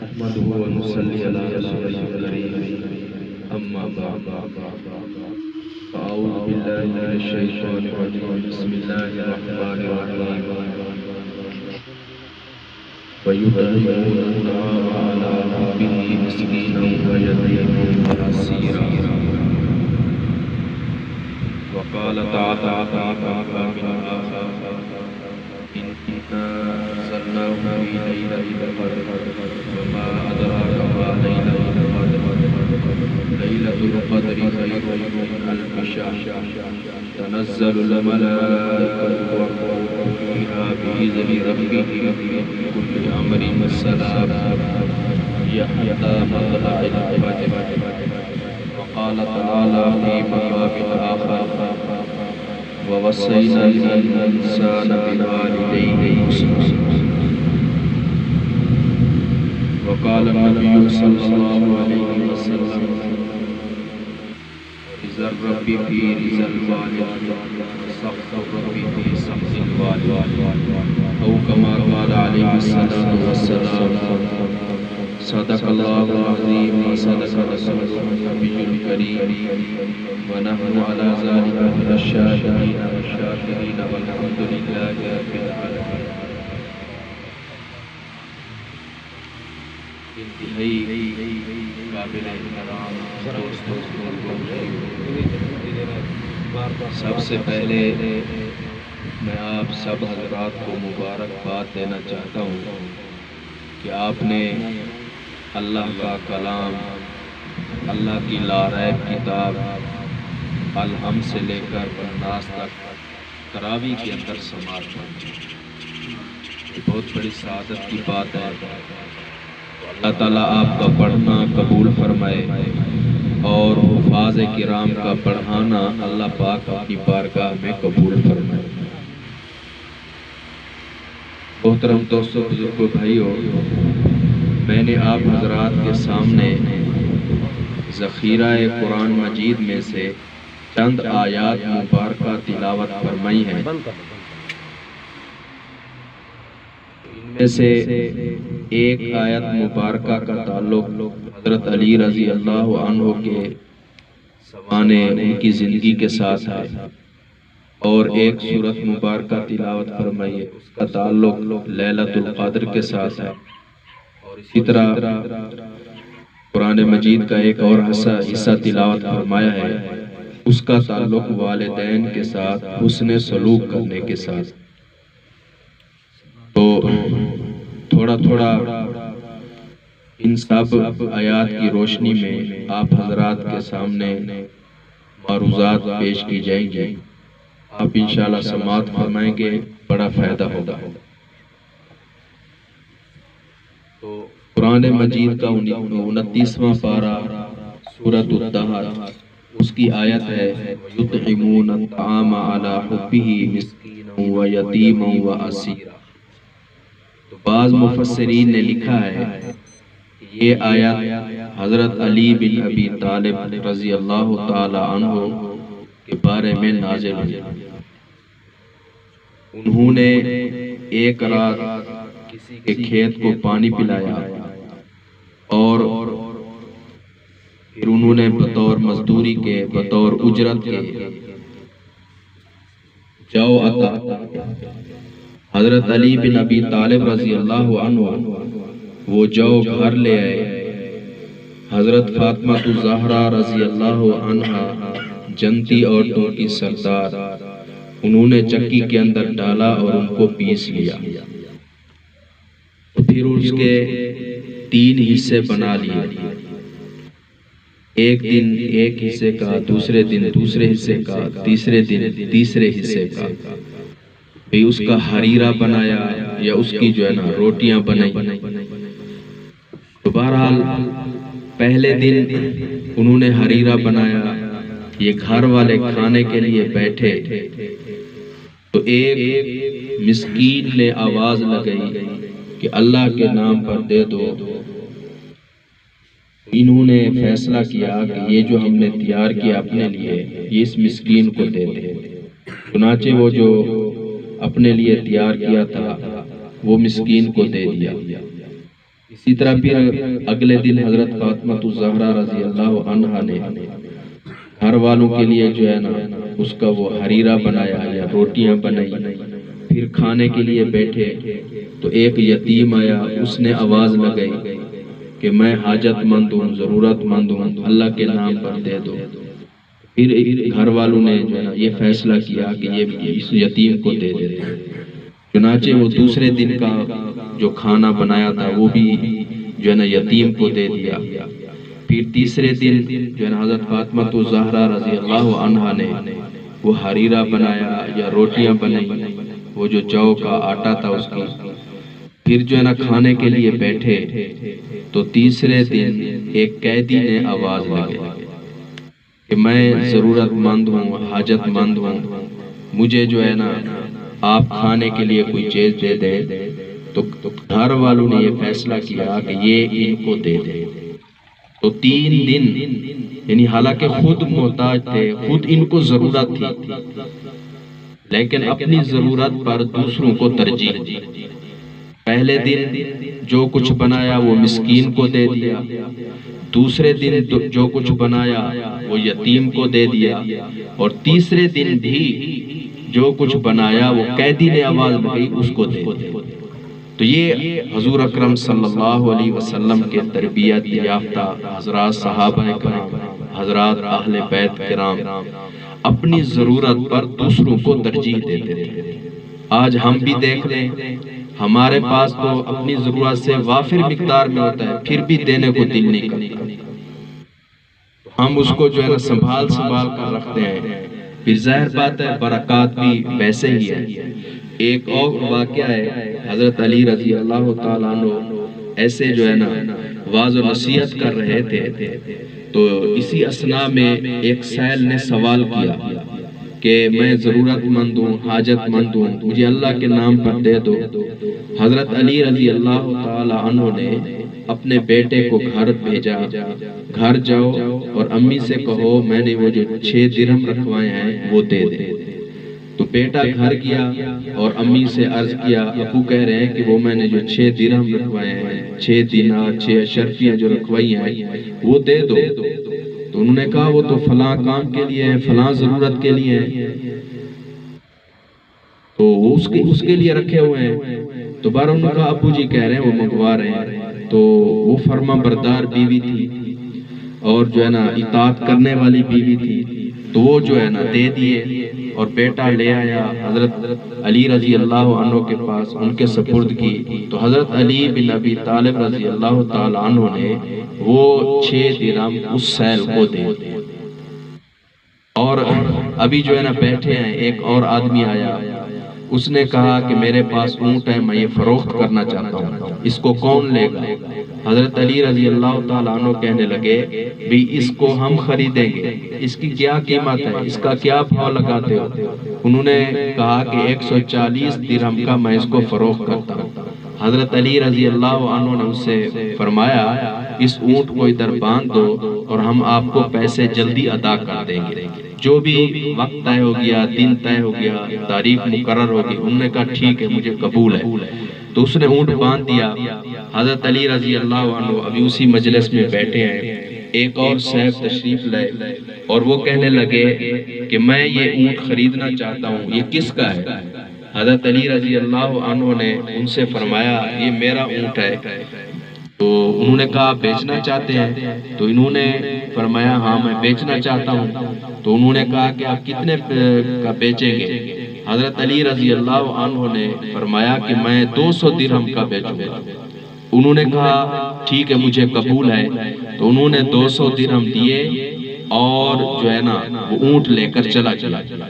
نحمده ونصلي على رسوله الكريم أما بعد فأعوذ بالله من الشيطان الرجيم بسم الله الرحمن الرحيم ويطعمون الطعام على حبه مسكينا ويتيما وأسيرا وقال تعالى إنا أنزلناه في ليلة القدر وما أدراك ما ليلة القدر ليلة القدر خير من ألف شهر تنزل الملائكة والروح فيها بإذن ربهم من كل أمر سلام هي حتى مطلع الفجر. وقال تعالى في مقام آخر ووصينا الإنسان بوالديه حسنا. وقال النبي صلى الله عليه وسلم رضا الرب في رضا الوالد سخط الرب في سخط الوالد أو كما قال عليه الصلاة والسلام. صدق الله العظيم وصدق رسوله النبي الكريم ونحن على ذلك من الشاهدين والشاكرين والحمد لله رب العالمين. انتہائی قابل احترام دوستوں، سب سے پہلے میں آپ سب حضرات کو مبارکباد دینا چاہتا ہوں کہ آپ نے اللہ کا کلام، اللہ کی لاریب کتاب الحم سے لے کر الناس تک تراویح کے اندر سماعت کی. یہ بہت بڑی سعادت کی بات ہے. اللہ تعالیٰ آپ کا پڑھنا قبول فرمائے اور حفاظ کرام کا پڑھانا اللہ پاک اپنی بارگاہ میں قبول فرمائے. محترم دوستوں، بزرگوں، بھائیوں، میں نے آپ حضرات کے سامنے ذخیرہ قرآن مجید میں سے چند آیات مبارکہ تلاوت فرمائی ہیں. ان میں سے ایک آیت مبارکہ کا تعلق حضرت علی رضی اللہ عنہ کے سوانح ان کی زندگی کے ساتھ ہے، اور ایک سورت مبارکہ تلاوت فرمائی ہے، اس کا تعلق لیلۃ القدر کے ساتھ ہے. اور اسی طرح قرآن مجید کا ایک اور حصہ تلاوت فرمایا ہے، اس کا تعلق والدین کے ساتھ حسن سلوک کرنے کے ساتھ. تو تھوڑا تھوڑا ان سب آیات کی روشنی میں آپ حضرات کے سامنے معروضات پیش کی جائیں گے. آپ انشاءاللہ سماعت فرمائیں گے، بڑا فائدہ ہوگا. تو قرآن مجید کا 29واں پارہ سورۃ الدہر، اس کی آیت ہے یطعمون الطعام علی حبہ مسکینا ویتیما واسیرا. تو بعض مفسرین نے لکھا ہے کہ یہ آیت حضرت علی بن ابی طالب رضی اللہ تعالی عنہ کے بارے میں نازل ہوئی. انہوں نے ایک رات کسی کے کھیت کو پانی پلایا اور پھر انہوں نے بطور مزدوری کے، بطور اجرت کے جو عطا. حضرت علی بن ابی طالب رضی اللہ عنہ وہ جو گھر لے آئے. حضرت فاطمہ الزہرا رضی اللہ عنہا جنتی عورتوں کی سردار، انہوں نے چکی کے اندر ڈالا اور ان کو پیس لیا. پھر اس کے 3 حصے بنا لیے، ایک دن ایک حصے کا، دوسرے دن دوسرے حصے کا، تیسرے دن تیسرے حصے کا. پھر اس کا حریرہ بنایا یا اس کی جو ہے نا روٹیاں بنائی. تو بہرحال پہلے دن انہوں نے حریرہ بنایا، یہ گھر والے کھانے کے لیے بیٹھے تو ایک مسکین نے آواز لگائی کہ اللہ کے نام پر دے دو. انہوں نے فیصلہ کیا کہ یہ جو ہم نے تیار کیا اپنے لیے، یہ اس مسکین کو دے دیں. چنانچہ وہ جو اپنے لیے تیار کیا تھا وہ مسکین کو دے دیا. اسی طرح پھر اگلے دن حضرت فاطمہ الزہرا رضی اللہ عنہا نے گھر والوں کے لیے جو ہے نا اس کا وہ حریرہ بنایا یا روٹیاں بنائی. پھر کھانے کے لیے بیٹھے تو ایک یتیم آیا، اس نے آواز لگائی کہ میں حاجت مند ہوں، ضرورت مند ہوں، اللہ کے نام پر دے دو. پھر گھر والوں نے جو ہے نا یہ فیصلہ کیا کہ یہ اس یتیم کو دے دیتے. چنانچہ وہ دوسرے دن کا جو کھانا بنایا تھا وہ بھی جو ہے نا یتیم کو دے دیا. پھر تیسرے دن جو ہے نا حضرت فاطمہ الزہرا رضی اللہ عنہا نے وہ حریرہ بنایا یا روٹیاں بنائی، وہ جو جو کا آٹا تھا اس کی. پھر جو ہے نا کھانے کے لیے بیٹھے تو تیسرے دن ایک قیدی نے آواز لگائی کہ میں ضرورت مند ہوں، حاجت مند ہوں، مجھے جو ہے نا آپ کھانے کے لیے کوئی چیز دے دیں. تو گھر والوں نے یہ فیصلہ کیا کہ یہ ان کو دے دیں. تو 3 دن یعنی حالانکہ خود محتاج تھے، خود ان کو ضرورت تھی، لیکن اپنی ضرورت پر دوسروں کو ترجیح دی. پہلے دن جو کچھ بنایا وہ مسکین کو دے دیا، دوسرے دن جو کچھ بنایا وہ یتیم کو دے دیا، اور تیسرے دن بھی جو کچھ بنایا وہ قیدی نے آواز لگائی اس کو دے دیا. تو یہ حضور اکرم صلی اللہ علیہ وسلم کے تربیت یافتہ حضرات صحابہ کرام، حضرات اہل بیت کرام اپنی ضرورت پر دوسروں کو ترجیح دیتے تھے. آج ہم بھی دیکھ لیں، ہمارے پاس تو اپنی ضرورت سے وافر مقدار میں ہوتا ہے، پھر بھی دینے کو دل نہیں کرتا. ہم اس کو جو ہے نا سنبھال کر رکھتے ہیں. پھر ظاہر بات ہے برکات بھی ویسے ہی ہے. ایک اور واقعہ ہے، حضرت علی رضی اللہ تعالیٰ عنہ ایسے جو ہے نا واعظ و نصیحت کر رہے تھے. تو اسی اثناء میں ایک سائل نے سوال کیا کہ میں ضرورت مند ہوں، حاجت مند ہوں، مجھے اللہ کے نام پر دے دو. حضرت علی رضی اللہ تعالیٰ عنہ نے اپنے بیٹے کو گھر بھیجا، گھر جاؤ اور امی سے کہو میں نے وہ جو 6 درہم رکھوائے ہیں وہ دے دے. تو بیٹا گھر گیا اور امی سے عرض کیا، ابو کہہ رہے ہیں کہ وہ میں نے جو 6 درہم رکھوائے ہیں، 6 دینار 6 اشرفیاں جو رکھوائی ہیں وہ دے دو. تو انہوں نے کہا وہ تو فلاں کام کے لیے ہیں، فلاں ضرورت کے لیے ہیں، تو اس کے لیے رکھے ہوئے ہیں. تو بارہ انہوں نے کہا ابو جی کہہ رہے ہیں وہ منگوا رہے ہیں. تو وہ فرما بردار بیوی تھی اور جو ہے نا اطاعت کرنے والی بیوی تھی، تو وہ جو ہے نا دے دیے اور بیٹا لے آیا حضرت علی رضی اللہ عنہ کے پاس، ان کے سپرد کی. تو حضرت علی بن ابی طالب رضی اللہ تعالی عنہ نے وہ 6 درہم اس سیل کو دے دیے. اور ابھی جو ہے نا بیٹھے ہیں، ایک اور آدمی آیا، اس نے کہا کہ میرے پاس اونٹ ہے، میں یہ فروخت کرنا چاہتا ہوں، اس کو کون لے گا؟ حضرت علی رضی اللہ تعالیٰ عنہ کہنے لگے بھی اس کو ہم خریدیں گے، اس کی کیا قیمت ہے، اس کا کیا بھاؤ لگاتے ہو؟ انہوں نے کہا کہ 140 درہم کا میں اس کو فروخت کرتا ہوں. حضرت علی رضی اللہ عنہ نے اس سے فرمایا اس اونٹ کو ادھر باندھ دو اور ہم آپ کو پیسے جلدی ادا کر دیں گے. جو بھی وقت طے ہو گیا، دن طے ہو گیا، تاریخ مقرر ہوگی. انہوں نے کہا ٹھیک ہے، مجھے قبول ہے. تو اس نے اونٹ باندھ دیا. حضرت علی رضی اللہ عنہ ابھی اسی مجلس میں بیٹھے ہیں. ایک اور صاحب تشریف لائے اور وہ کہنے لگے کہ میں یہ اونٹ خریدنا چاہتا ہوں، یہ کس کا ہے؟ حضرت علی رضی اللہ عنہ نے ان سے فرمایا یہ میرا اونٹ ہے. تو انہوں نے کہا بیچنا چاہتے ہیں؟ تو انہوں نے فرمایا ہاں میں بیچنا چاہتا ہوں. تو انہوں نے کہا کہ آپ کتنے کا بیچیں گے؟ حضرت علی رضی اللہ عنہ نے فرمایا کہ میں 200 درہم کا بیچوں گا. انہوں نے کہا ٹھیک ہے، مجھے قبول ہے. تو انہوں نے 200 درہم دیے اور جو ہے نا وہ اونٹ لے کر چلا گیا.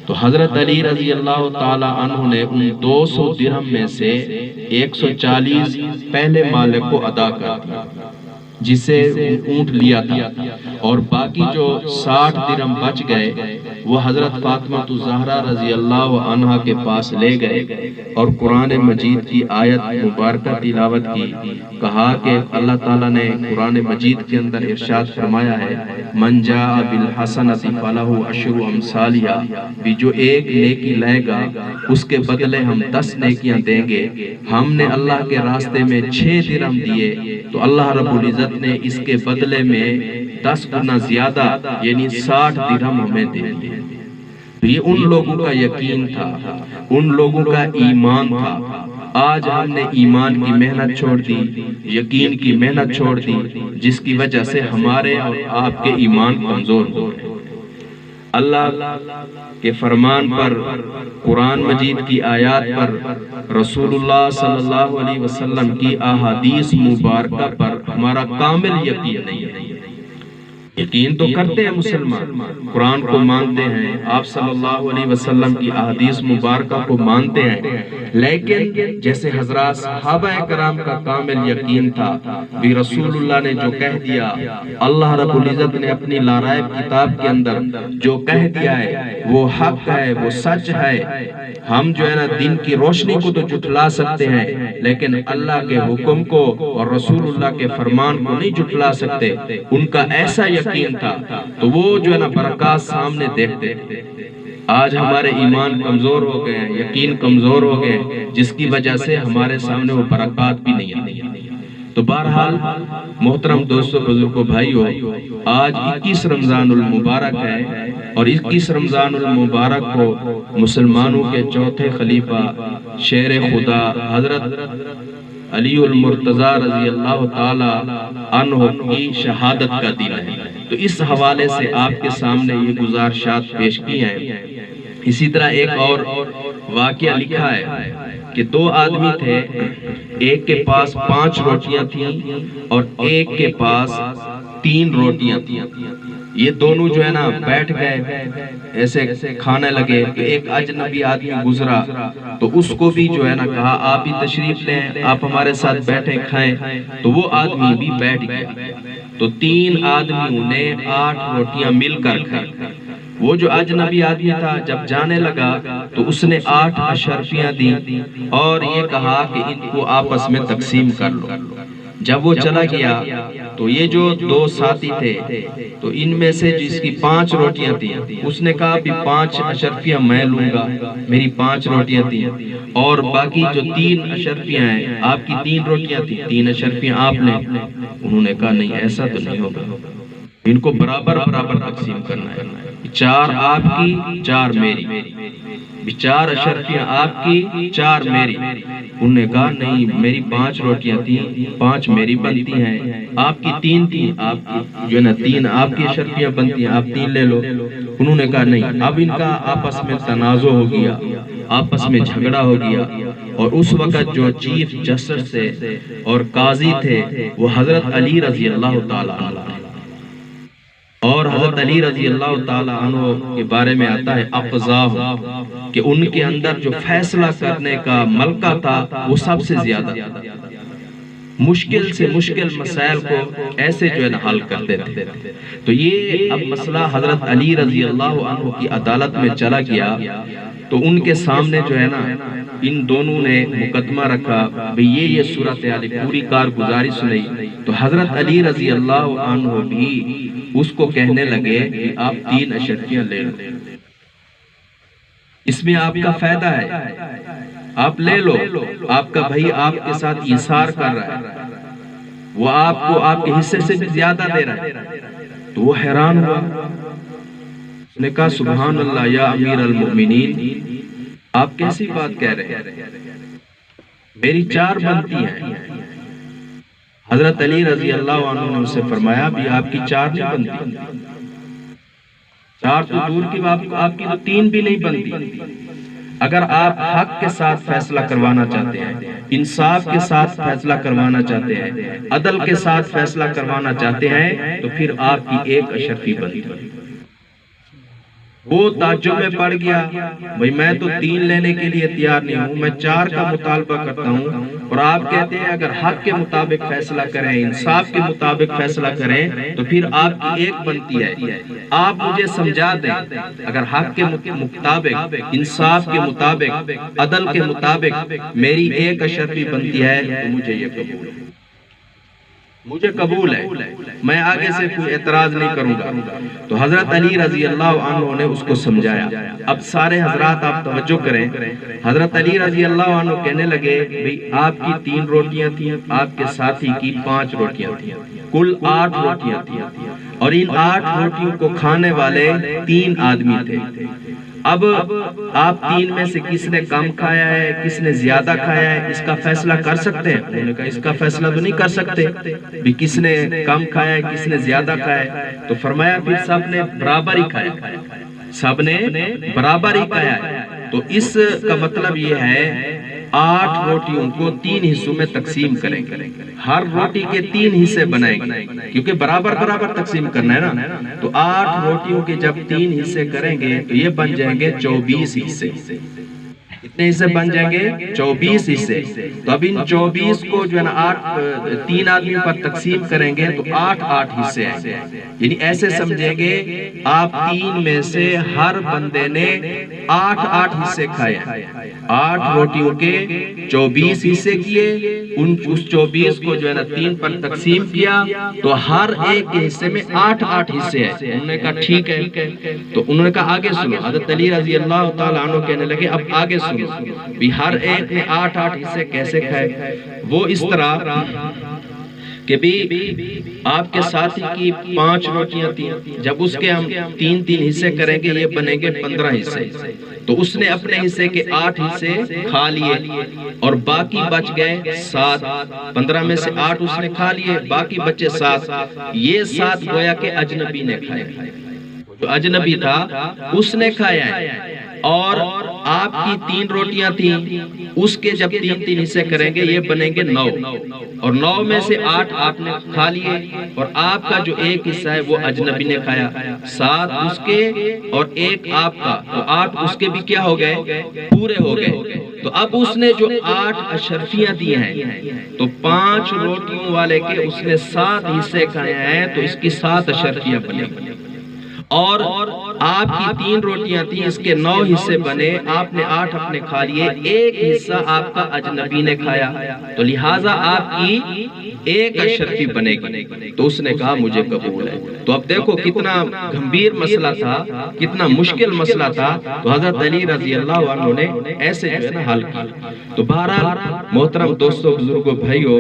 تو حضرت علی رضی اللہ تعالی عنہ نے ان 200 درہم میں سے 140 پہلے مالک کو ادا کر دیا جسے اونٹ لیا تھا، اور باقی جو 60 درہم بچ گئے وہ حضرت فاطمہ الزہرا رضی اللہ عنہا کے پاس لے گئے اور قرآن مجید کی آیت مبارکہ تلاوت کی. کہا کہ اللہ تعالیٰ نے قرآن مجید کے اندر ارشاد فرمایا ہے من جاء بالحسنۃ فلہ عشر امثالھا، بھی جو ایک نیکی لائے گا اس کے بدلے ہم 10 نیکیاں دیں گے. ہم نے اللہ کے راستے میں 6 درہم دیے تو اللہ رب العزت نے اس کے بدلے میں 10 گنا زیادہ یعنی 60 درہم ہمیں دے دیے. تو یہ ان لوگوں کا یقین تھا، ان لوگوں کا ایمان تھا. آج ہم نے ایمان کی محنت چھوڑ دی، یقین کی محنت چھوڑ دی، جس کی وجہ سے ہمارے اور آپ کے ایمان کمزور ہو گئے. اللہ کے فرمان پر، قرآن مجید کی آیات پر، رسول اللہ صلی اللہ علیہ وسلم کی احادیث مبارکہ پر ہمارا کامل یقین نہیں ہے. یقین تو کرتے ہیں مسلمان، قرآن کو مانتے ہیں، آپ صلی اللہ علیہ وسلم کی احادیث مبارکہ کو مانتے ہیں، لیکن جیسے حضرات صحابہ کرام کا کامل یقین تھا بھی رسول اللہ نے جو کہہ دیا، اللہ رب العزت نے اپنی لارائب کتاب کے اندر جو کہہ دیا ہے وہ حق ہے، وہ سچ ہے. ہم جو ہے نا دن کی روشنی کو تو جھٹلا سکتے ہیں لیکن اللہ کے حکم کو اور رسول اللہ کے فرمان کو نہیں جھٹلا سکتے. ان کا ایسا یقین تھا تو وہ جو ہے نا برکات سامنے دیکھتے. آج ہمارے ایمان کمزور ہو گئے ہیں، یقین کمزور ہو گئے ہیں، جس کی وجہ سے ہمارے سامنے وہ برکات بھی نہیں آتی. تو بہرحال محترم دوستو، بزرگوں، بھائیو، آج 21 رمضان المبارک ہے اور 21 رمضان المبارک کو مسلمانوں کے چوتھے خلیفہ شیر خدا حضرت علی المرتضیٰ رضی اللہ تعالی عنہ کی شہادت کا دن ہے. تو اس حوالے سے آپ کے سامنے یہ گزارشات پیش کی ہیں. اسی طرح ایک اور واقعہ لکھا ہے کہ 2 آدمی تھے، ایک کے پاس 5 روٹیاں تھیں اور ایک کے پاس 3 روٹیاں تھیں. یہ دونوں جو ہے نا بیٹھ گئے ایسے کھانے لگے تو ایک اجنبی آدمی گزرا تو اس کو بھی جو ہے نا کہا آپ بھی تشریف لیں، آپ ہمارے ساتھ بیٹھیں کھائیں. تو وہ آدمی بھی بیٹھ گیا تو 3 آدمیوں نے 8 روٹیاں مل کر کھائی. وہ جو اجنبی آدمی تھا جب جانے لگا تو اس نے 8 اشرفیاں دی اور یہ کہا کہ ان کو آپس میں تقسیم کر لو. جب وہ چلا گیا تو یہ جو 2 ساتھی تھے تو ان میں سے جس کی 5 روٹیاں تھیں اس نے کہا بھی 5 اشرفیاں میں لوں گا، میری 5 روٹیاں تھیں، اور باقی جو 3 اشرفیاں ہیں آپ کی 3 روٹیاں تھیں، 3 اشرفیاں آپ نے. انہوں نے کہا نہیں ایسا تو نہیں ہوگا، ان کو برابر برابر تقسیم کرنا ہے. 4 آپ کی 4 میری، 4 اشرفیاں آپ کی 4 میری. انہوں نے کہا نہیں میری 5 روٹیاں تھیں، 5 میری بنتی ہیں، آپ کی 3 تھیں، آپ کی جو ہے نا 3 آپ کی اشرفیاں بنتی ہیں، آپ 3 لے لو. انہوں نے کہا نہیں. اب ان کا آپس میں تنازع ہو گیا، آپس میں جھگڑا ہو گیا اور اس وقت جو چیف جسٹس تھے اور قاضی تھے وہ حضرت علی رضی اللہ تعالیٰ عنہ، اور حضرت علی رضی اللہ تعالیٰ عنہ کے بارے میں آتا ہے اقضاہ کہ ان کے اندر جو فیصلہ کرنے کا ملکہ تھا وہ سب سے زیادہ مشکل سے مشکل مسائل کو ایسے جو ہے نا حل کرتے تھے. تو یہ اب مسئلہ حضرت علی رضی اللہ عنہ کی عدالت میں چلا گیا تو ان کے سامنے جو ہے نا ان دونوں نے مقدمہ رکھا بھی یہ صورتحال پوری کارگزاری سنائی. تو حضرت علی رضی اللہ عنہ بھی اس کو کہنے لگے کہ آپ 3 اشرفیاں لے لو، اس میں آپ کا فائدہ ہے، آپ لے لو، آپ کا بھائی آپ کے ساتھ ایثار کر رہا ہے، وہ آپ کو آپ کے حصے سے بھی زیادہ دے رہا ہے. تو وہ حیران ہوا، اس نے کہا سبحان اللہ یا امیر المؤمنین، آپ کیسی بات کہہ رہے ہیں، میری 4 بنتی ہیں. حضرت علی رضی اللہ عنہ نے اسے فرمایا بھی آپ کی 4 نہیں بنتی، 4 تو دور کی آپ کی تو 3 بھی نہیں بنتی. اگر آپ حق کے ساتھ فیصلہ کروانا چاہتے ہیں، انصاف کے ساتھ فیصلہ کروانا چاہتے ہیں، عدل کے ساتھ فیصلہ کروانا چاہتے ہیں تو پھر آپ کی 1 اشرفی بنتی. وہ تعجب میں پڑ گیا، بھئی میں تو 3 لینے کے لیے تیار نہیں ہوں، میں 4 کا مطالبہ کرتا ہوں، اور آپ کہتے ہیں اگر حق کے مطابق فیصلہ کریں، انصاف کے مطابق فیصلہ کریں تو پھر آپ کی 1 بنتی ہے۔ آپ مجھے سمجھا دیں اگر حق کے مطابق، انصاف کے مطابق، عدل کے مطابق میری 1 اشرفی بنتی ہے تو مجھے یہ قبول ہے، مجھے قبول ہے، میں آگے سے کوئی اعتراض نہیں کروں گا۔ تو حضرت علی رضی اللہ عنہ نے اس کو سمجھایا۔ اب سارے حضرات آپ توجہ کریں، حضرت علی رضی اللہ عنہ کہنے لگے بھئی آپ کی 3 روٹیاں تھیں، آپ کے ساتھی کی 5 روٹیاں تھیں، کل 8 روٹیاں تھیں، اور ان 8 روٹیوں کو کھانے والے 3 آدمی تھے۔ اب آپ 3 میں سے کس نے کم کھایا ہے، کس نے زیادہ کھایا ہے، اس کا فیصلہ کر سکتے ہیں؟ انہوں نے کہا اس کا فیصلہ تو نہیں کر سکتے بھی کس نے کم کھایا ہے، کس نے زیادہ کھایا ہے۔ تو فرمایا پھر سب نے برابر ہی کھایا، سب نے برابر ہی کھایا ہے۔ تو اس کا مطلب یہ ہے 8 روٹیوں کو 3 حصوں میں تقسیم کریں گے، ہر روٹی کے 3 حصے بنائیں گے، کیونکہ برابر برابر تقسیم کرنا ہے نا۔ تو 8 روٹیوں کے جب 3 حصے کریں گے تو یہ بن جائیں گے 24 حصے۔ کتنے حصے بن جائیں گے؟ 24 حصے۔ تو اب ان 24 کو جو ہے نا 3 آدمی پر تقسیم کریں گے تو 8 حصے ہیں، یعنی ایسے سمجھیں گے آپ 3 میں سے ہر بندے نے 8 حصے کھائے ہیں، 8 روٹیوں کے 24 حصے کیے، اس 24 کو جو ہے نا 3 پر تقسیم کیا تو ہر ایک کے حصے میں 8 حصے ہیں۔ انہوں نے کہا ٹھیک ہے، تو انہوں نے کہا آگے سنو۔ حضرت علی رضی اللہ تعالیٰ عنہ کہنے لگے اب آگے سنو بھی ہر ایک نے 8 حصے کیسے کھائے؟ وہ اس طرح کہ بھی آپ کے ساتھی کی 5 روٹیاں تھیں، جب اس کے ہم 3 حصے کریں گے یہ بنیں گے 15 حصے، تو اس نے اپنے حصے کے 8 حصے کھا لیے اور باقی بچ گئے 7۔ 15 میں سے 8 اس نے کھا لیے، باقی بچے 7۔ یہ 7 گویا کہ اجنبی نے کھائے، جو اجنبی تھا اس نے کھایا ہے۔ اور آپ کی 3 روٹیاں تھیں، اس کے جب 3 حصے کریں گے یہ بنیں گے 9، اور 9 میں سے 8 آپ نے کھا لیے، اور آپ کا جو 1 حصہ ہے وہ اجنبی نے کھایا، 7 اس کے اور 1 آپ کا، تو 8 اس کے بھی کیا ہو گئے؟ پورے ہو گئے۔ تو اب اس نے جو 8 اشرفیاں دی ہیں تو 5 روٹیوں والے کے اس نے 7 حصے کھائے ہیں تو اس کی 7 اشرفیاں بنے گی، اور آپ کی 3 روٹیاں تھیں، اس کے 9 حصے بنے، آپ نے 8 اپنے کھا لیے، 1 حصہ آپ کا اجنبی نے کھایا، تو لہٰذا آپ کی 1 اشرفی بنے گی۔ تو اس نے کہا مجھے قبول ہے۔ تو اب دیکھو کتنا گھمبیر مسئلہ تھا، کتنا مشکل مسئلہ تھا، تو حضرت علی رضی اللہ عنہ نے ایسے جو ہے نا حل کی۔ تو بہرحال محترم دوستو، بزرگوں، بھائیو،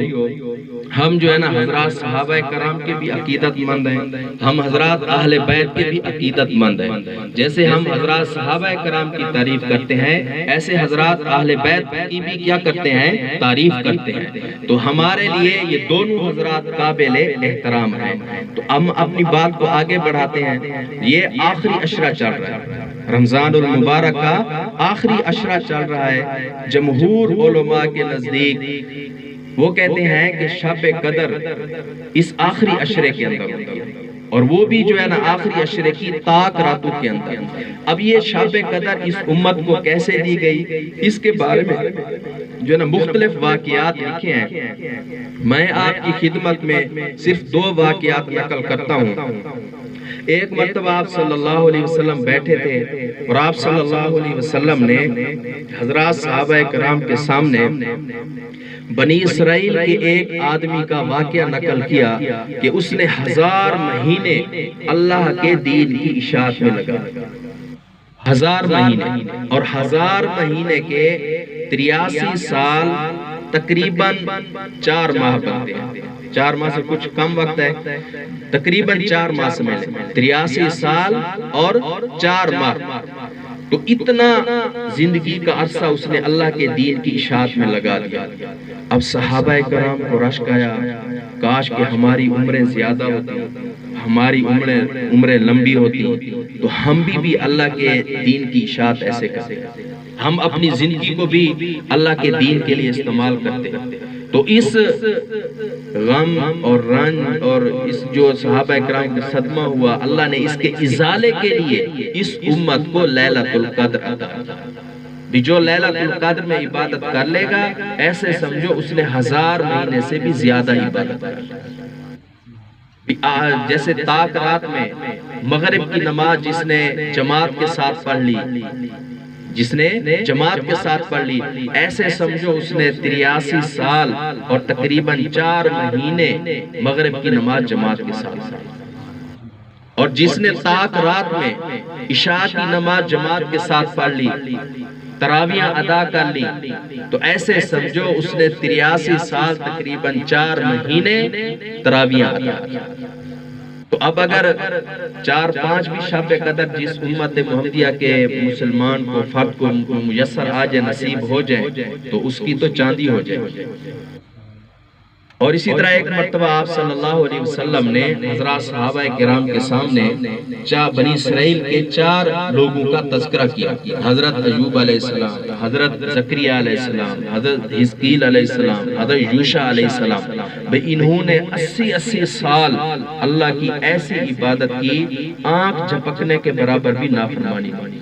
ہم جو ہے نا حضرات صحابہ کرام کے بھی عقیدت مند ہیں، ہم حضرات اہل بیت کے بھی عقیدت مند ہیں۔ جیسے ہم حضرات صحابہ کرام کی تعریف کرتے ہیں، ایسے حضرات اہل بیت کی بھی کیا کرتے ہیں؟ تعریف کرتے ہیں۔ تو ہمارے لیے یہ دونوں حضرات قابل احترام ہیں۔ تو ہم اپنی بات کو آگے بڑھاتے ہیں۔ یہ آخری عشرہ چل رہا ہے، رمضان المبارک کا آخری عشرہ چل رہا ہے۔ جمہور علماء کے نزدیک وہ کہتے ہیں کہ شب قدر اس آخری عشرے کے اندر ہوتی ہے، اور وہ بھی جو ہے نا آخری عشرے کی طاق راتوں کے اندر۔ اب یہ شب قدر اس امت کو کیسے دی گئی، اس کے بارے میں جو ہے نا مختلف واقعات لکھے ہیں۔ میں آپ کی خدمت میں صرف 2 واقعات نقل کرتا ہوں۔ ایک مرتبہ آپ صلی اللہ علیہ وسلم بیٹھے تھے اور آپ صلی اللہ علیہ وسلم نے حضرات صحابہ کرام کے سامنے بنی اسرائیل کے ایک آدمی کا واقعہ نقل کیا کہ اس نے 1000 مہینے اللہ کے دین کی اشاعت میں لگا، 1000 مہینے، اور 1000 مہینے کے 83 سال تقریباً 4 ماہ بنتے ہیں۔ 4 ماہ سے کچھ کم وقت ہے، تقریباً 4 ماہ سمجھ لیں، 83 سال اور 4 ماہ، تو اتنا زندگی کا عرصہ اس نے اللہ کے دین کی اشاعت میں لگا دیا۔ اب صحابہ کرام کو رشک آیا، کاش کہ ہماری عمریں زیادہ ہوتی، ہماری عمریں لمبی ہوتی تو ہم بھی اللہ کے دین کی اشاعت ایسے کرتے۔ ہم اپنی زندگی کو بھی اللہ کے دین کے لیے استعمال کرتے ہیں۔ تو اس غم اور رنج اور اس جو صحابہ کرام کو صدمہ ہوا، اللہ نے اس کے ازالے کے لیے اس امت کو لیلۃ القدر عطا کی۔ جو لیلۃ القدر میں عبادت کر لے گا، ایسے سمجھو اس نے 1000 مہینے سے بھی زیادہ عبادت کر لی۔ جیسے طاق رات میں مغرب کی نماز جس نے جماعت کے ساتھ پڑھ لی، ایسے سمجھو اس نے 83 سال اور تقریباً 4 مہینے مغرب کی نماز جماعت کے ساتھ۔ اور جس نے طاق رات میں عشاء کی نماز جماعت کے ساتھ پڑھ لی، تراویح ادا کر لی، تو ایسے سمجھو اس نے 83 سال تقریباً 4 مہینے تراویح ادا کی۔ تو اب اگر 4-5 بھی شب قدر جس امت محمدیہ کے مسلمان کو فرد کو میسر آ جائے، نصیب ہو جائے، تو اس کی تو چاندی ہو جائے۔ اور اسی طرح ایک مرتبہ آپ صلی اللہ علیہ وسلم نے حضرات صحابہ کرام کے سامنے بنی اسرائیل کے 4 لوگوں کا تذکرہ کیا، حضرت ایوب علیہ السلام، حضرت زکریہ علیہ السلام، حضرت حزقیل علیہ السلام، حضرت یوشع علیہ السلام۔ انہوں نے 80 سال اللہ کی ایسی عبادت کی، آنکھ جھپکنے کے برابر بھی نافرمانی کی۔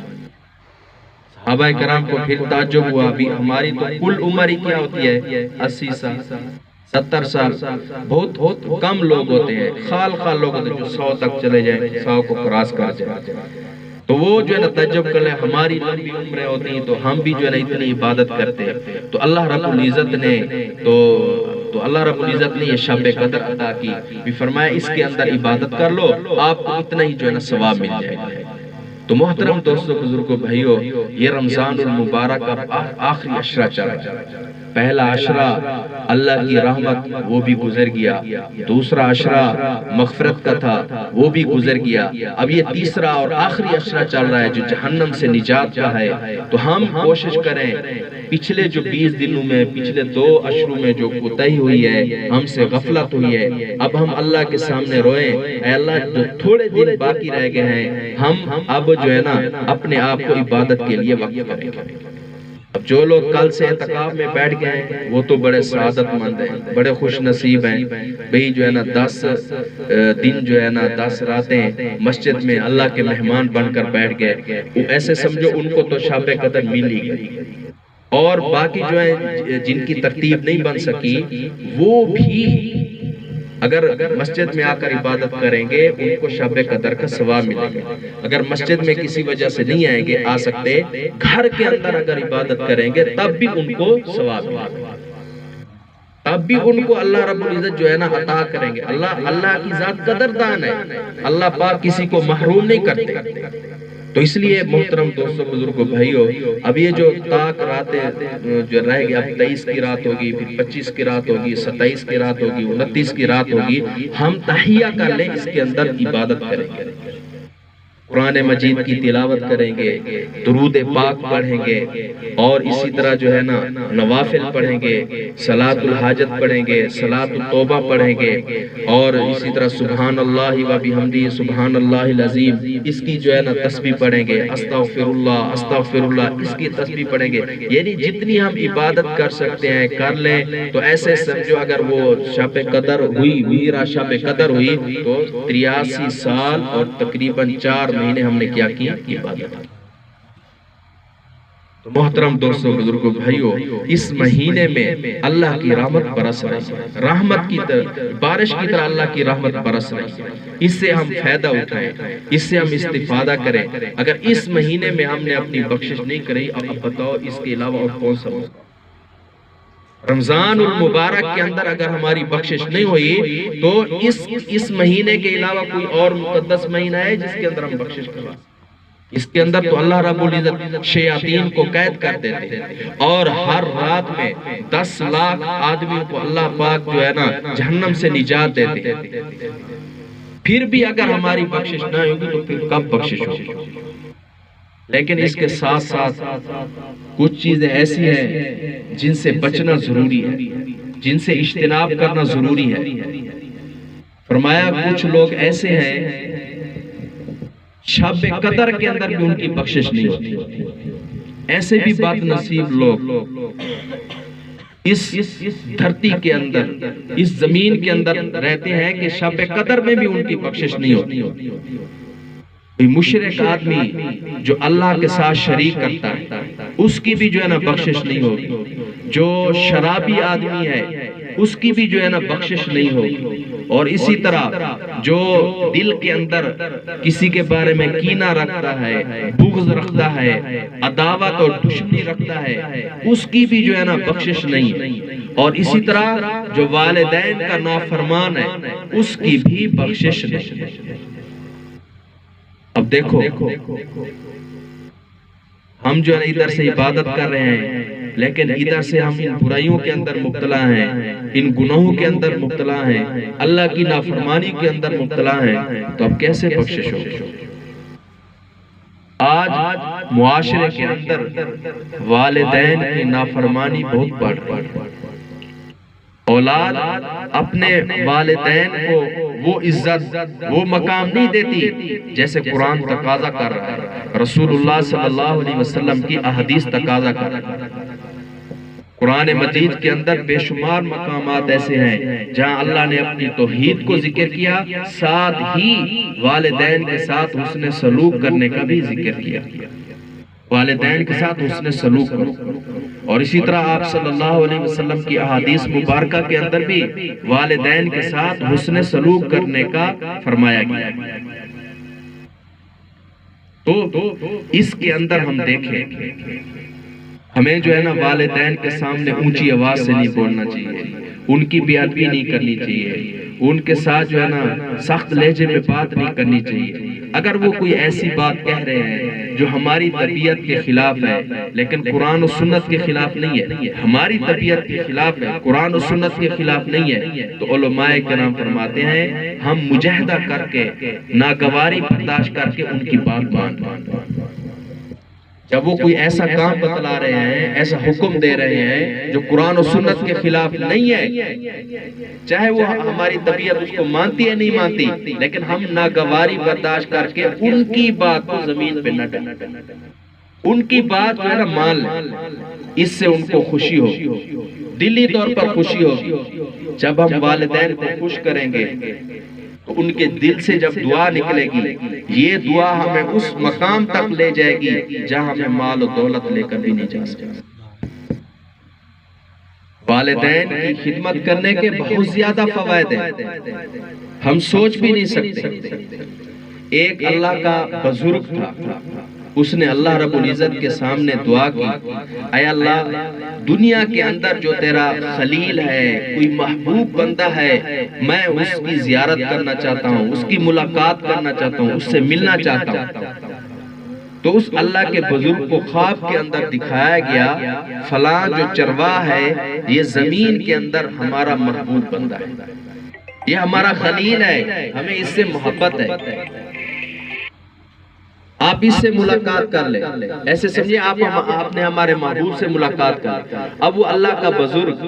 صحابہ کرام کو پھر تعجب ہوا، بھی ہماری تو کل عمر ہی کیا ہوتی ہے، 80 سال 70 سال، بہت کم لوگ ہوتے ہیں، خال لوگ ہوتے ہیں جو 100 تک چلے جائیں، 100 کو کراس کر جائیں۔ تو وہ جو ہے نا تعجب کر لیں، ہماری لمبی عمریں ہوتی ہیں تو ہم بھی جو ہے نا اتنی عبادت کرتے ہیں۔ تو اللہ رب العزت نے یہ شب قدر عطا کی، بھی فرمایا اس کے اندر عبادت کر لو، آپ کو اتنا ہی جو ہے نا ثواب مل جائے گا۔ تو محترم دوستوں، بزرگوں، بھائیوں، یہ رمضان المبارک کا آخری عشرہ چلا ہے۔ پہلا عشرہ اللہ کی رحمت وہ بھی گزر گیا، دوسرا عشرہ مغفرت کا تھا وہ بھی گزر گیا، اب یہ تیسرا اور آخری عشرہ چل رہا ہے جو جہنم سے نجات کا ہے۔ تو ہم کوشش کریں پچھلے جو 20 دنوں میں، پچھلے 2 عشروں میں جو کوتاہی ہوئی ہے، ہم سے غفلت ہوئی ہے، اب ہم اللہ کے سامنے روئیں، اے اللہ جو تھوڑے دن باقی رہ گئے ہیں، ہم اب جو ہے نا اپنے آپ کو عبادت کے لیے وقف کریں گے۔ اب جو لوگ کل سے اعتکاف میں بیٹھ گئے ہیں وہ تو بڑے سعادت مند ہیں، بڑے خوش نصیب ہیں، بھئی جو ہے نا 10 دن جو ہے نا 10 راتیں مسجد میں اللہ کے مہمان بن کر بیٹھ گئے، وہ ایسے سمجھو ان کو تو شب قدر مل ہی گئی۔ اور باقی جو ہے جن کی ترتیب نہیں بن سکی، وہ بھی اگر مسجد میں آ کر عبادت کریں گے ان کو شب قدر کا ثواب ملے گا۔ اگر مسجد میں کسی وجہ سے نہیں آئیں گے، آ سکتے، گھر کے اندر اگر عبادت کریں گے تب بھی ان کو ثواب ملے گا، تب بھی ان کو اللہ رب العزت جو ہے نا عطا کریں گے۔ اللہ کی ذات قدردان ہے، اللہ پاک کسی کو محروم نہیں کرتے۔ تو اس لیے محترم دوستوں، بزرگوں، بھائیوں، اب یہ جو طاق راتیں جو رہ گئی، اب 23 کی رات ہوگی، پھر 25 کی رات ہوگی، 27 کی رات ہوگی، 29 کی رات ہوگی، ہم تحیہ کر لیں، اس کے اندر عبادت کریں گے، قرآن مجید کی تلاوت کریں گے، درود پاک پڑھیں گے، اور اسی طرح جو ہے نا نوافل پڑھیں گے، صلاۃ الحاجت پڑھیں گے، صلاۃ التوبہ پڑھیں گے، اور اسی طرح سبحان اللہ و بحمدہ سبحان اللہ العظیم، اس کی جو ہے نا تسبیح پڑھیں گے، استغفر اللہ اس کی تسبیح پڑھیں گے۔ یعنی جتنی ہم عبادت کر سکتے ہیں کر لیں۔ تو ایسے سمجھو اگر وہ شب قدر ہوئی شب قدر ہوئی تو 83 سال اور تقریباً 4 مہینے ہم نے کیا عبادت۔ تو محترم دوستوں، بزرگوں، بھائیوں، اس مہینے میں اللہ کی رحمت برس رہی ہے، رحمت کی طرح، بارش کی طرح اللہ کی رحمت برس رہی ہے۔ اس سے ہم فائدہ اٹھائیں، اس سے ہم استفادہ کریں۔ اگر اس مہینے میں ہم نے اپنی بخشش نہیں کری، اب بتاؤ اس کے علاوہ اور کون سا رمضان المبارک کے اندر اگر ہماری بخشش نہیں ہوئی تو اس مہینے کے علاوہ کوئی اور مقدس مہینہ ہے جس کے اندر ہم بخشش کریں؟ اس کے اندر تو اللہ رب العزت شیاطین کو قید کر دیتے ہیں، اور ہر رات میں 10 لاکھ آدمیوں کو اللہ پاک جو ہے نا جہنم سے نجات دیتے ہیں۔ پھر بھی اگر ہماری بخشش نہ ہوگی تو پھر کب بخشش ہوگی؟ لیکن اس کے ساتھ ساتھ کچھ چیزیں ایسی ہیں جن سے بچنا ضروری ہے، جن سے اجتناب کرنا ضروری ہے۔ فرمایا کچھ لوگ ایسے ہیں شب قدر کے اندر بھی ان کی بخشش نہیں ہوتی، ایسے بھی بد نصیب لوگ اس دھرتی کے اندر، اس زمین کے اندر رہتے ہیں کہ شب قدر میں بھی ان کی بخشش نہیں ہوتی۔ مشرک آدمی جو اللہ کے ساتھ شریک کرتا ہے اس کی بھی جو ہے نا بخشش نہیں ہوگی، جو شرابی آدمی ہے اس کی بھی جو ہے نا بخشش نہیں ہوگی، اور اسی طرح جو دل کے اندر کسی کے بارے میں کینہ رکھتا ہے، بغض رکھتا ہے، عداوت اور دشمنی رکھتا ہے، اس کی بھی جو ہے نا بخشش نہیں، اور اسی طرح جو والدین کا نافرمان ہے اس کی بھی بخشش نہیں۔ اب دیکھو ہم جو ہے ادھر سے عبادت کر رہے ہیں لیکن ادھر سے ہم ان برائیوں کے اندر مبتلا ہیں، ان گناہوں کے اندر مبتلا ہیں، اللہ کی نافرمانی کے اندر مبتلا ہیں، تو اب کیسے بخشش ہوگی؟ آج معاشرے کے اندر والدین کی نافرمانی بہت بڑھ رہی ہے۔ اولاد اپنے والدین کو وہ عزت، وہ مقام نہیں دیتی جیسے قرآن تقاضا کر رہا ہے، رسول اللہ صلی اللہ علیہ وسلم کی احادیث تقاضا کر رہا ہے۔ قرآن مجید کے اندر بے شمار مقامات ایسے ہیں جہاں اللہ نے اپنی توحید کو ذکر کیا، ساتھ ہی والدین کے ساتھ حسن سلوک کرنے کا بھی ذکر کیا۔ والدین کے ساتھ حسن سلوک کرو، اور اسی طرح آپ صلی اللہ علیہ وسلم کی احادیث مبارکہ کے اندر بھی والدین کے ساتھ حسن سلوک کرنے کا فرمایا گیا۔ تو اس کے اندر ہم دیکھیں ہمیں جو ہے نا والدین کے سامنے اونچی آواز سے نہیں بولنا چاہیے، ان کی بے ادبی نہیں کرنی چاہیے، ان کے ساتھ جو ہے نا سخت لہجے میں بات نہیں کرنی چاہیے۔ اگر وہ کوئی ایسی بات کہہ رہے ہیں جو ہماری طبیعت کے خلاف ہے لیکن قرآن و سنت کے خلاف نہیں ہے، ہماری طبیعت کے خلاف ہے، قرآن و سنت کے خلاف نہیں ہے، تو علماء کرام فرماتے ہیں ہم مجاہدہ کر کے، ناگواری برداشت کر کے ان کی بات مان۔ جب وہ کوئی ایسا کام بتلا رہے ہیں، ایسا حکم دے رہے ہیں جو قرآن و سنت کے خلاف نہیں ہے، چاہے وہ ہماری طبیعت اس کو مانتی ہے نہیں مانتی، لیکن ہم ناگواری برداشت کر کے ان کی بات کو زمین پہ نہ ڈالیں، ان کی بات جو ہے نا مان لیں، اس سے ان کو خوشی ہوگی، دلی طور پر خوشی ہوگی۔ جب ہم والدین کو خوش کریں گے تو ان کے دل سے جب دعا نکلے گی، یہ دعا ہمیں اس مقام تک لے جائے گی جہاں ہمیں مال و دولت لے کر بھی نہیں جا سکتے۔ والدین کی خدمت کرنے کے بہت زیادہ فوائد ہیں، ہم سوچ بھی نہیں سکتے۔ ایک اللہ کا بزرگ تھا، اس نے اللہ رب العزت کے سامنے دعا کی، اے اللہ دنیا کے اندر جو تیرا خلیل ہے، کوئی محبوب بندہ ہے، میں اس کی زیارت کرنا چاہتا ہوں، اس کی ملاقات کرنا چاہتا ہوں، اس سے ملنا چاہتا ہوں۔ تو اس اللہ کے بزرگ کو خواب کے اندر دکھایا گیا، فلاں جو چرواہ ہے یہ زمین کے اندر ہمارا محبوب بندہ ہے، یہ ہمارا خلیل ہے، ہمیں اس سے محبت ہے، آپ اس سے ملاقات کر لیں۔ ایسے سمجھے آپ نے ہمارے محبوب سے ملاقات کر۔ اب وہ اللہ کا بزرگ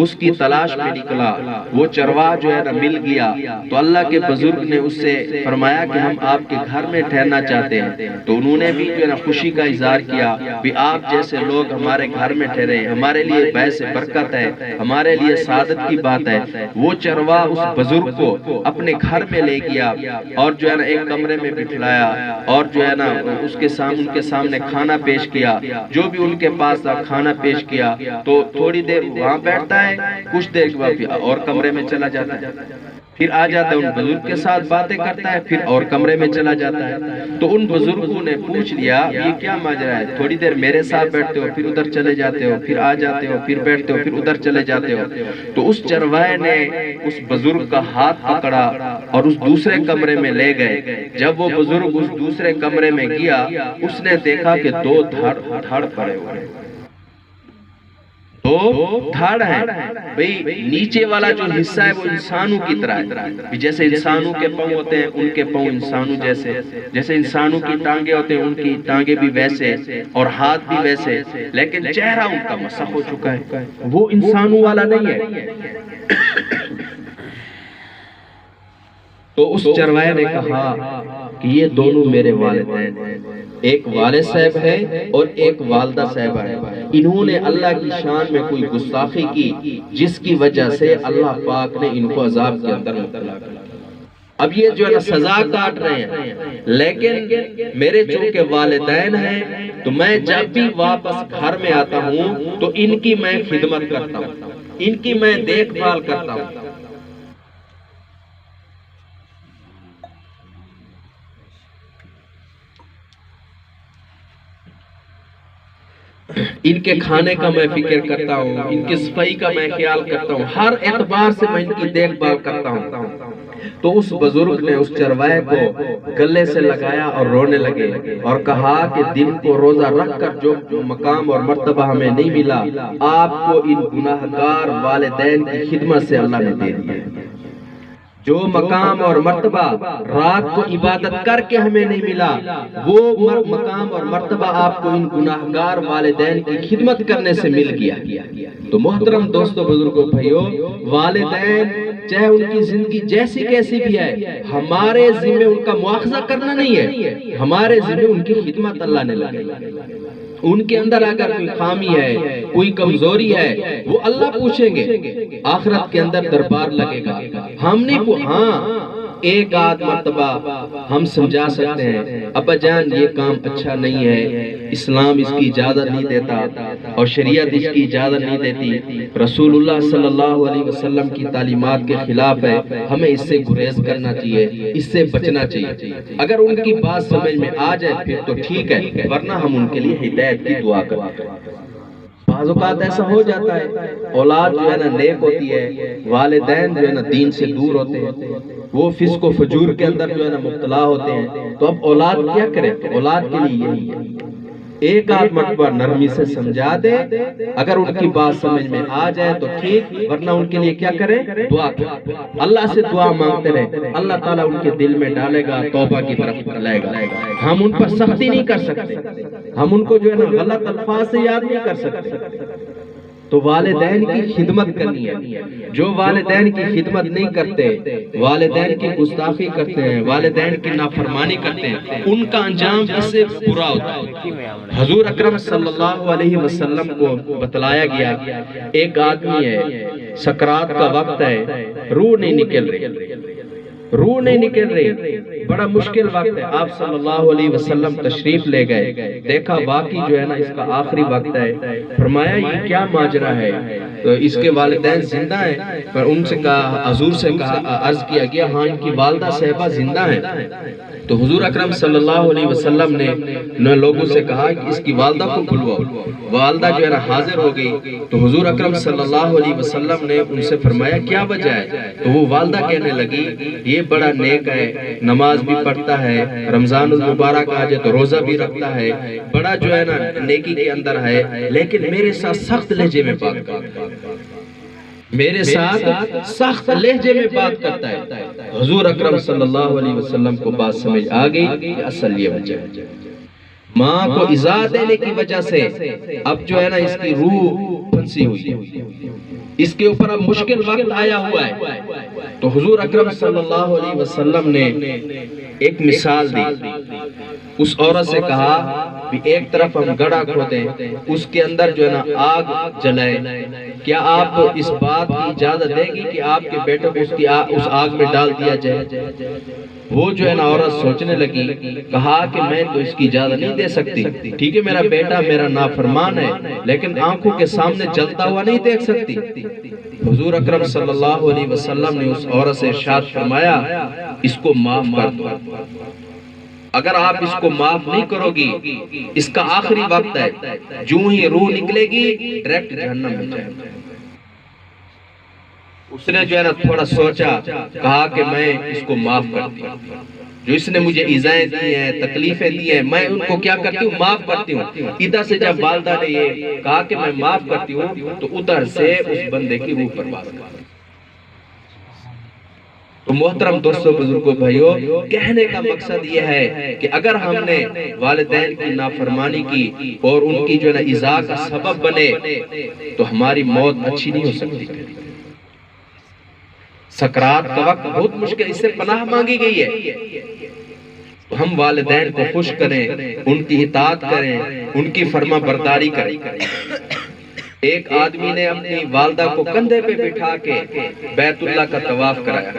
اس کی تلاش میں نکلا، وہ چرواہ جو ہے نا مل گیا، تو اللہ کے بزرگ نے اس سے فرمایا کہ ہم آپ کے گھر میں ٹھہرنا چاہتے ہیں۔ تو انہوں نے بھی جو ہے نا خوشی کا اظہار کیا کہ آپ جیسے لوگ ہمارے گھر میں ٹھہرے، ہمارے لیے باعث برکت ہے، ہمارے لیے سعادت کی بات ہے۔ وہ چرواہ اس بزرگ کو اپنے گھر میں لے گیا اور جو ہے نا ایک کمرے میں بٹھلایا، اور جو ہے نا اس کے سامنے کھانا پیش کیا، جو بھی ان کے پاس تھا کھانا پیش کیا۔ تو تھوڑی دیر وہاں بیٹھتا ہے، کچھ دیر کے بعد اور کمرے میں چلا جاتا ہے، پھر آ جاتا ہے ان بزرگ کے ساتھ باتیں کرتا ہے، پھر اور کمرے میں چلا جاتا ہے۔ تو ان بزرگوں نے پوچھ لیا یہ کیا ماجرا ہے، تھوڑی دیر میرے ساتھ بیٹھتے ہو، پھر ادھر چلے جاتے ہو، پھر آ جاتے ہو، پھر بیٹھتے ہو، پھر ادھر چلے جاتے ہو۔ تو اس چرواہے نے اس بزرگ کا ہاتھ پکڑا اور اس دوسرے کمرے میں لے گئے۔ جب وہ بزرگ اس دوسرے کمرے میں گیا، اس نے دیکھا کہ دو دھڑ پڑے ہوئے ہیں، دو دھڑ ہیں۔ بھئی نیچے والا جو حصہ ہے وہ انسانوں کی طرح ہے، جیسے انسانوں کے پاؤں ہوتے ہیں ان کے پاؤں انسانوں جیسے، جیسے انسانوں کی ٹانگیں ہوتے ہیں ان کی ٹانگیں بھی ویسے اور ہاتھ بھی ویسے، لیکن چہرہ ان کا مسخ ہو چکا ہے، وہ انسانوں والا نہیں ہے۔ تو اس چرواہے نے کہا کہ یہ دونوں میرے والدین ہیں، ایک والد صاحب ہے اور ایک والدہ صاحبہ ہے، انہوں نے اللہ کی شان میں کوئی گستاخی کی جس کی وجہ سے اللہ پاک نے ان کو عذاب کے اندر مبتلا کیا۔ اب یہ جو ہے نا سزا کاٹ رہے ہیں، لیکن میرے چونکہ والدین ہیں تو میں جب بھی واپس گھر میں آتا ہوں تو ان کی میں خدمت کرتا ہوں، ان کی میں دیکھ بھال کرتا ہوں۔ ان کے کھانے کا میں فکر کرتا ہوں، ان کی صفائی کا میں خیال کرتا ہوں، ہر اعتبار سے میں ان کی دیکھ بھال کرتا ہوں۔ تو اس بزرگ نے اس چرواہے کو گلے سے لگایا اور رونے لگے اور کہا کہ دل کو روزہ رکھ کر جو مقام اور مرتبہ ہمیں نہیں ملا، آپ کو ان گناہگار والدین کی خدمت سے اللہ نے دے دیا۔ جو مقام اور مرتبہ رات کو عبادت کر کے ہمیں نہیں ملا، وہ مقام اور مرتبہ آپ کو ان گناہگار والدین کی خدمت کرنے سے مل گیا۔ تو محترم دوستو، بزرگوں، بھائیو، والدین چاہے ان کی زندگی جیسی کیسی بھی ہے، ہمارے ذمہ ان کا مواخذہ کرنا نہیں ہے، ہمارے ذمہ ان کی خدمت اللہ نے لگائی۔ ان کے اندر اگر کوئی خامی ہے، کوئی کمزوری ہے، وہ اللہ پوچھیں گے، آخرت کے اندر دربار لگے گا۔ ہم نہیں ہاں ایک آدھ مرتبہ ہم سمجھا سکتے ہیں، ابا جان یہ کام اچھا نہیں ہے، اسلام اس کی اجازت نہیں دیتا اور شریعت اس کی اجازت نہیں دیتی، رسول اللہ صلی اللہ علیہ وسلم کی تعلیمات کے خلاف ہے، ہمیں اس سے گریز کرنا چاہیے، اس سے بچنا چاہیے۔ اگر ان کی بات سمجھ میں آ جائے پھر تو ٹھیک ہے، ورنہ ہم ان کے لیے ہدایت کی دعا کرتے ہیں۔ بعض اوقات ایسا ہو جاتا ہے، اولاد جو ہے نا نیک ہوتی ہے، والدین جو ہے نا دین سے دور ہوتے ہیں، وہ فسق و فجور کے اندر جو ہے نا مبتلا ہوتے ہیں، تو اب اولاد کیا کرے؟ اولاد کے لیے یہی ہے، ایک آدھ مرتبہ نرمی سے سمجھا دے، اگر ان کی بات سمجھ میں آ جائے تو ٹھیک، ورنہ ان کے لیے کیا کریں؟ دعا کریں، اللہ سے دعا مانگتے رہیں، اللہ تعالیٰ ان کے دل میں ڈالے گا، توبہ کی طرف لائے گا۔ ہم ان پر سختی نہیں کر سکتے، ہم ان کو جو ہے نا غلط الفاظ سے یاد نہیں کر سکتے۔ تو والدین کی خدمت کرنی ہے، جو والدین کی خدمت نہیں کرتے، والدین کی گستاخی کرتے ہیں، والدین کی نافرمانی کرتے ہیں، ان کا انجام اس سے برا ہوتا ہے۔ حضور اکرم صلی اللہ علیہ وسلم کو بتلایا گیا، ایک آدمی ہے، سکرات کا وقت ہے، روح نہیں نکل رہی، روح نہیں نکل رہی، بڑا مشکل وقت ہے، آپ صلی اللہ علیہ وسلم تشریف لے گئے، دیکھا واقعی جو ہے نا اس کا آخری وقت ہے، فرمایا یہ کیا ماجرا ہے؟ تو اس کے والدین زندہ ہیں، پر ان سے کہا، حضور سے کہا، عرض کیا گیا ہاں ان کی والدہ صاحبہ زندہ ہیں۔ تو حضور اکرم صلی اللہ علیہ وسلم نے لوگوں سے کہا کہ اس کی والدہ کو بلواؤ، والدہ جو ہے نا حاضر ہو گئی، تو حضور اکرم صلی اللہ علیہ وسلم نے ان سے فرمایا کیا وجہ ہے؟ تو وہ والدہ کہنے لگی یہ بڑا نیک ہے، نماز بھی پڑھتا ہے، رمضان المبارک آ جائے تو روزہ بھی رکھتا ہے، بڑا جو ہے نا نیکی کے اندر ہے، لیکن میرے ساتھ سخت لہجے میں بات کرتا ہے، میرے ساتھ سخت لہجے میں بات کرتا ہے۔ حضور اکرم صلی اللہ علیہ وسلم کو بات سمجھ آ گئی کہ اصل یہ وجہ ہے، ماں کو ایذا دینے کی وجہ سے اب جو ہے نا اس کی روح پھنسی ہوئی، اس کے اوپر اب مشکل وقت آیا ہوا ہے۔ تو حضور اکرم صلی اللہ علیہ وسلم نے ایک مثال دی، اس عورت سے کہا کہ ایک طرف ہم گڑھا کھودیں، اس کے اندر جو ہے نا آگ جلائیں، کیا آپ اس بات کی اجازت دیں گی کہ آپ کے بیٹے کو اس آگ میں ڈال دیا جائے؟ وہ جو ہے نا عورت سوچنے لگی، کہا کہ میں تو اس کی اجازت نہیں دے سکتی، ٹھیک ہے میرا بیٹا میرا نافرمان ہے، لیکن آنکھوں کے سامنے جلتا ہوا نہیں دیکھ سکتی۔ حضور اکرم صلی اللہ علیہ وسلم نے اس عورت سے ارشاد فرمایا اس کو معاف کر دو، اگر آپ اس کو معاف نہیں کرو گی، اس کا آخری وقت ہے، جو ہی روح نکلے گی ڈائریکٹ جہنم میں جائے گا۔ اس نے جو ہے نا تھوڑا سوچا، کہا کہ میں اس کو معاف کرتی ہوں، جو اس نے مجھے ایذائیں دی ہیں، تکلیفیں دی ہیں، میں ان کو کیا کرتی ہوں؟ معاف کرتی ہوں۔ ادھر سے جب والدہ نے یہ کہا کہ میں معاف کرتی ہوں، تو ادھر سے اس بندے کی روح پرواز کر۔ تو محترم دوستو، بزرگوں، بھائیو، کہنے کا مقصد یہ ہے کہ اگر ہم نے والدین کی نافرمانی کی اور ان کی جو ہے نا ایذا کا سبب بنے تو ہماری موت اچھی نہیں ہو سکتی۔ سکرات کا وقت بہت مشکل، اس سے پناہ مانگی گئی ہے، ہم والدین کو خوش کریں، ان کی اطاعت کریں، ان کی فرما برداری کریں۔ ایک آدمی نے اپنی والدہ کو کندھے پہ بٹھا کے بیت اللہ کا طواف کرایا۔